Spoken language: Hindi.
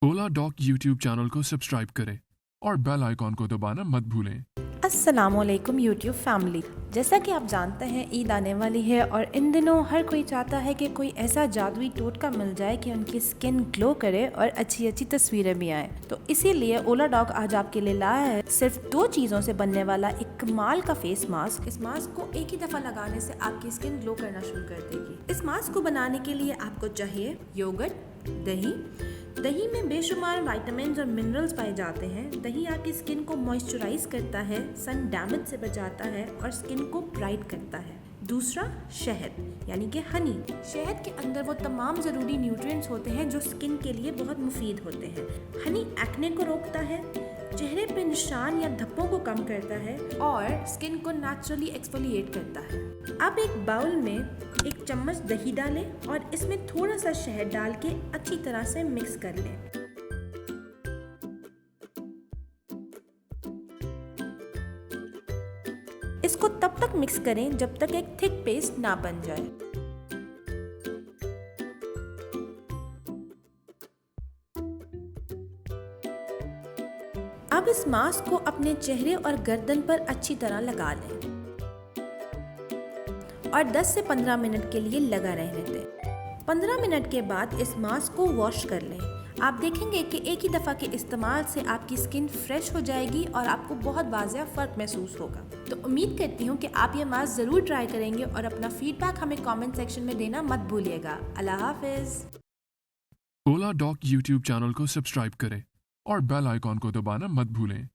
ओला डॉक यूट्यूब चैनल को सब्सक्राइब करें और बेल आइकॉन को दबाना मत भूलें। अस्सलामुअलैकुम यूट्यूब फैमिली। जैसा कि आप जानते हैं ईद आने वाली है और इन दिनों हर कोई चाहता है कि कोई ऐसा जादुई टोटका मिल जाए कि उनकी स्किन ग्लो करे और अच्छी अच्छी तस्वीरें भी आएँ। तो इसीलिए ओला डॉग आज आपके लिए लाया है सिर्फ 2 चीज़ों से बनने वाला एक कमाल का फेस मास्क। इस मास्क को एक ही दफ़ा लगाने से आपकी स्किन ग्लो करना शुरू कर देगी। इस मास्क को बनाने के लिए आपको चाहिए योगर्ट, दही में बेशुमार विटामिन्स और मिनरल्स पाए जाते हैं। दही आपकी स्किन को मॉइस्चराइज करता है, सन डैमेज से बचाता है और स्किन को ब्राइट करता है। दूसरा, शहद यानी कि हनी। शहद के अंदर वो तमाम ज़रूरी न्यूट्रिएंट्स होते हैं जो स्किन के लिए बहुत मुफीद होते हैं। हनी एक्ने को रोकता है, चेहरे पे निशान या धब्बों को कम करता है और स्किन को नेचुरली एक्सफोलिएट करता है। अब एक बाउल में 1 चम्मच दही डालें और इसमें थोड़ा सा शहद डाल के अच्छी तरह से मिक्स कर लें। इसको तब तक मिक्स करें जब तक एक थिक पेस्ट ना बन जाए। अब इस मास्क को अपने चेहरे और गर्दन पर अच्छी तरह लगा लें और 10 से 15 मिनट के लिए लगा रहने दें। 15 मिनट के बाद इस मास्क को वॉश कर लें। आप देखेंगे कि एक ही दफ़ा के इस्तेमाल से आपकी स्किन फ्रेश हो जाएगी और आपको बहुत वाज़ेह फ़र्क महसूस होगा। तो उम्मीद करती हूँ कि आप ये मास्क ज़रूर ट्राई करेंगे और अपना फीडबैक हमें कमेंट सेक्शन में देना मत भूलिएगा। अल्लाह हाफिज़। ओला डॉक यूट्यूब चैनल को सब्सक्राइब करें और बेल आइकॉन को दबाना मत भूलें।